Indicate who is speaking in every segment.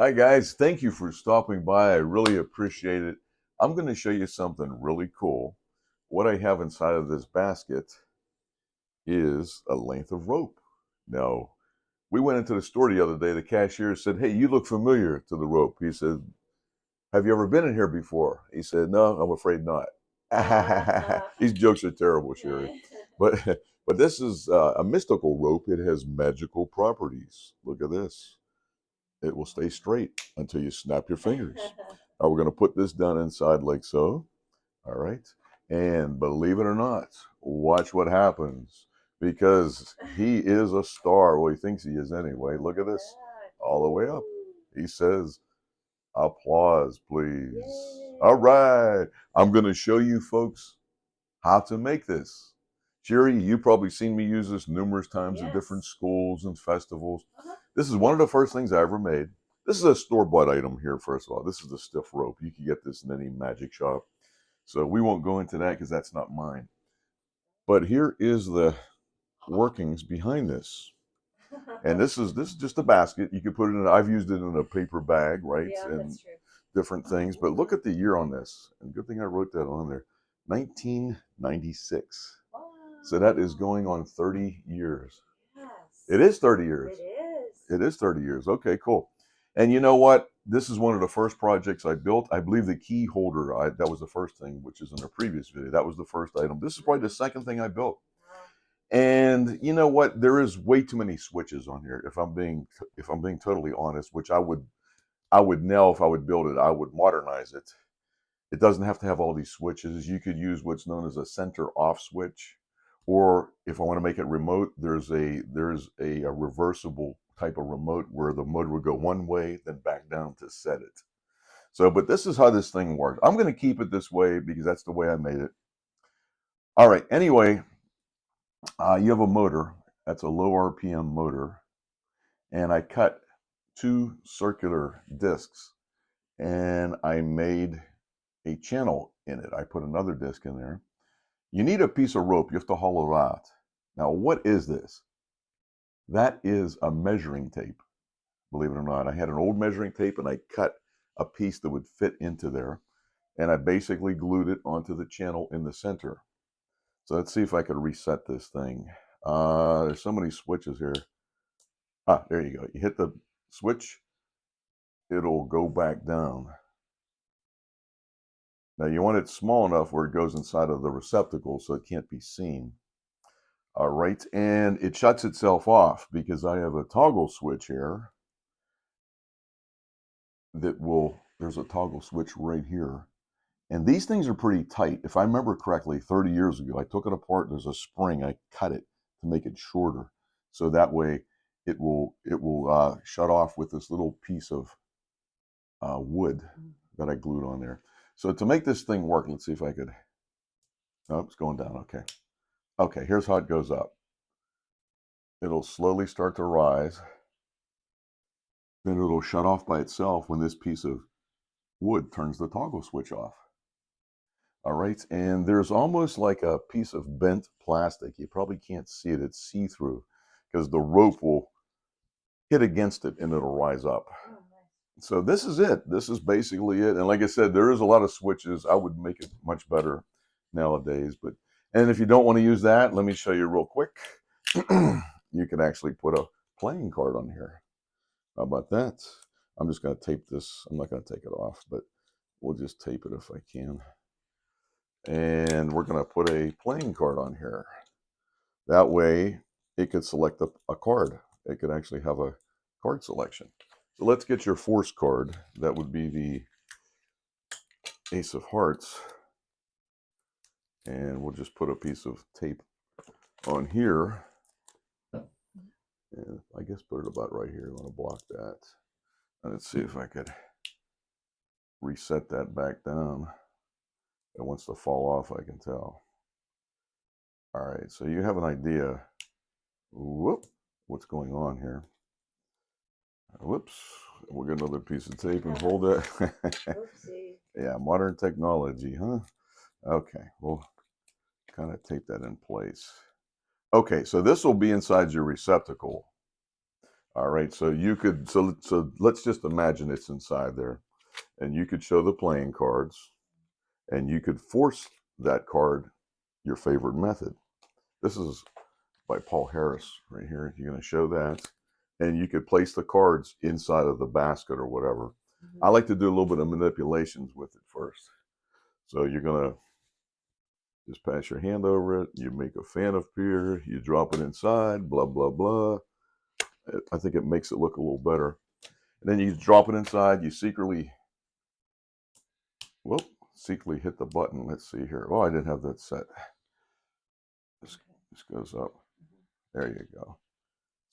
Speaker 1: Hi guys, thank you for stopping by. I really appreciate it. I'm going to show you something really cool. What I have inside of this basket is a length of rope. Now, we went into the store the other day. The cashier said, "Hey, you look familiar to the rope." He said, "Have you ever been in here before?" He said, "No, I'm afraid not." These jokes are terrible, Sherry. But but this is a mystical rope. It has magical properties. Look at this. It will stay straight until you snap your fingers. We're going to put this down inside like so. All right. And believe it or not, watch what happens because he is a star. Well, he thinks he is anyway. Look at this. All the way up. He says, applause, please. All right. I'm going to show you folks how to make this. Jerry, you've probably seen me use this numerous times at different schools and festivals. This is one of the first things I ever made. This is a store-bought item here, first of all. This is the stiff rope. You can get this in any magic shop. So we won't go into that because that's not mine. But here is the workings behind this. And this is just a basket. You can put it in. I've used it in a paper bag, right? Yeah, and that's true. Different things. But look at the year on this. And good thing I wrote that on there. 1996. Wow. So that is going on 30 years. Yes. It is 30 years. It is. It is 30 years. Okay, cool. And you know what? This is one of the first projects I built. I believe the key holder, that was the first thing, which is in a previous video. That was the first item. This is probably the second thing I built. And you know what? There is way too many switches on here. If I'm being totally honest, which I would now, if I would build it, I would modernize it. It doesn't have to have all these switches. You could use what's known as a center off switch, or if I want to make it remote, there's a reversible type of remote where the motor would go one way, then back down to set it. So, but this is how this thing works. I'm going to keep it this way because that's the way I made it. All right. Anyway, you have a motor. That's a low RPM motor, and I cut two circular discs, and I made a channel in it. I put another disc in there. You need a piece of rope. You have to hollow it out. Now, what is this? That is a measuring tape. Believe it or not, I had an old measuring tape and I cut a piece that would fit into there, and I basically glued it onto the channel in the center. So let's see if I could reset this thing. There's so many switches here. There you go. You hit the switch, it'll go back down. Now you want it small enough where it goes inside of the receptacle so it can't be seen. All right, and it shuts itself off because I have a toggle switch here there's a toggle switch right here. And these things are pretty tight. If I remember correctly, 30 years ago, I took it apart. There's a spring. I cut it to make it shorter. So that way it will shut off with this little piece of wood that I glued on there. So to make this thing work, let's see if I could, oh, it's going down, okay. Okay, here's how it goes up. It'll slowly start to rise. Then it'll shut off by itself when this piece of wood turns the toggle switch off. All right, and there's almost like a piece of bent plastic. You probably can't see it. It's see-through because the rope will hit against it and it'll rise up. Oh, nice. So this is it. This is basically it. And like I said, there is a lot of switches. I would make it much better nowadays. And if you don't want to use that, let me show you real quick. You can actually put a playing card on here. How about that? I'm just going to tape this. I'm not going to take it off, but we'll just tape it if I can. And we're going to put a playing card on here. That way it could select a card. It could actually have a card selection. So let's get your force card. That would be the Ace of Hearts. And we'll just put a piece of tape on here. And I guess put it about right here. I want to block that. And let's see if I could reset that back down. It wants to fall off, I can tell. All right, so you have an idea, what's going on here. Whoops, we'll get another piece of tape and hold that. Oopsie. Yeah, modern technology, huh? Okay, we'll kind of tape that in place. Okay, so this will be inside your receptacle. All right, so you could so let's just imagine it's inside there, and you could show the playing cards, and you could force that card your favorite method. This is by Paul Harris right here. You're going to show that, and you could place the cards inside of the basket or whatever. I like to do a little bit of manipulations with it first. So you're going to just pass your hand over it. You make a fan appear. You drop it inside. Blah blah blah. I think it makes it look a little better. And then you drop it inside. You secretly, whoop, secretly hit the button. Let's see here. Oh, I didn't have that set. This goes up. There you go.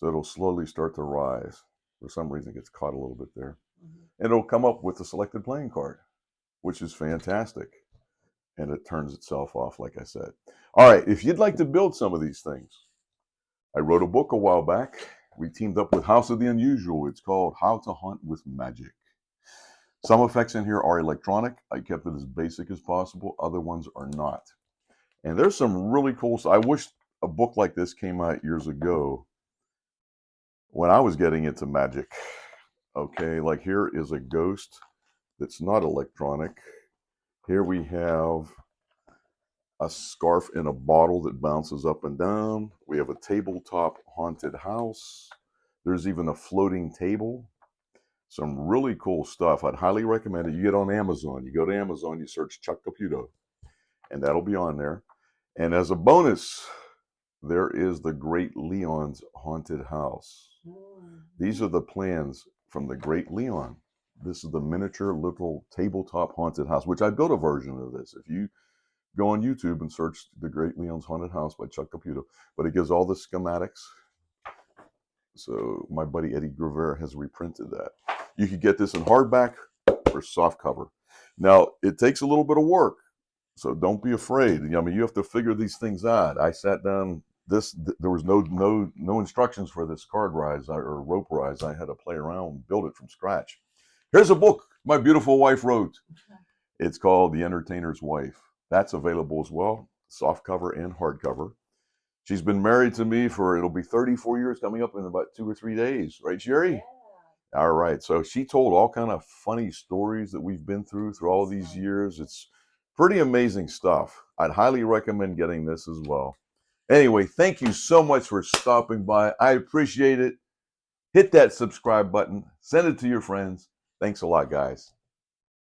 Speaker 1: So it'll slowly start to rise. For some reason, it gets caught a little bit there. And it'll come up with the selected playing card, which is fantastic. And it turns itself off, like I said. All right, if you'd like to build some of these things, I wrote a book a while back. We teamed up with House of the Unusual. It's called How to Hunt with Magic. Some effects in here are electronic. I kept it as basic as possible. Other ones are not. And there's some really cool stuff. I wish a book like this came out years ago when I was getting into magic. Okay, like here is a ghost that's not electronic. Here we have a scarf in a bottle that bounces up and down. We have a tabletop haunted house. There's even a floating table. Some really cool stuff. I'd highly recommend it. You get on Amazon. You go to Amazon, you search Chuck Caputo, and that'll be on there. And as a bonus, there is the Great Leon's Haunted House. These are the plans from the Great Leon. This is the miniature little tabletop haunted house, which I built a version of this. If you go on YouTube and search The Great Leon's Haunted House by Chuck Caputo, but it gives all the schematics. So my buddy Eddie Grivera has reprinted that. You could get this in hardback or soft cover. Now, it takes a little bit of work, so don't be afraid. I mean, you have to figure these things out. I sat down. There was no instructions for this card rise or rope rise. I had to play around and build it from scratch. Here's a book my beautiful wife wrote. It's called The Entertainer's Wife. That's available as well, soft cover and hardcover. She's been married to me it'll be 34 years coming up in about 2 or 3 days. Right, Sherry? Yeah. All right. So she told all kind of funny stories that we've been through all these years. It's pretty amazing stuff. I'd highly recommend getting this as well. Anyway, thank you so much for stopping by. I appreciate it. Hit that subscribe button. Send it to your friends. Thanks a lot, guys.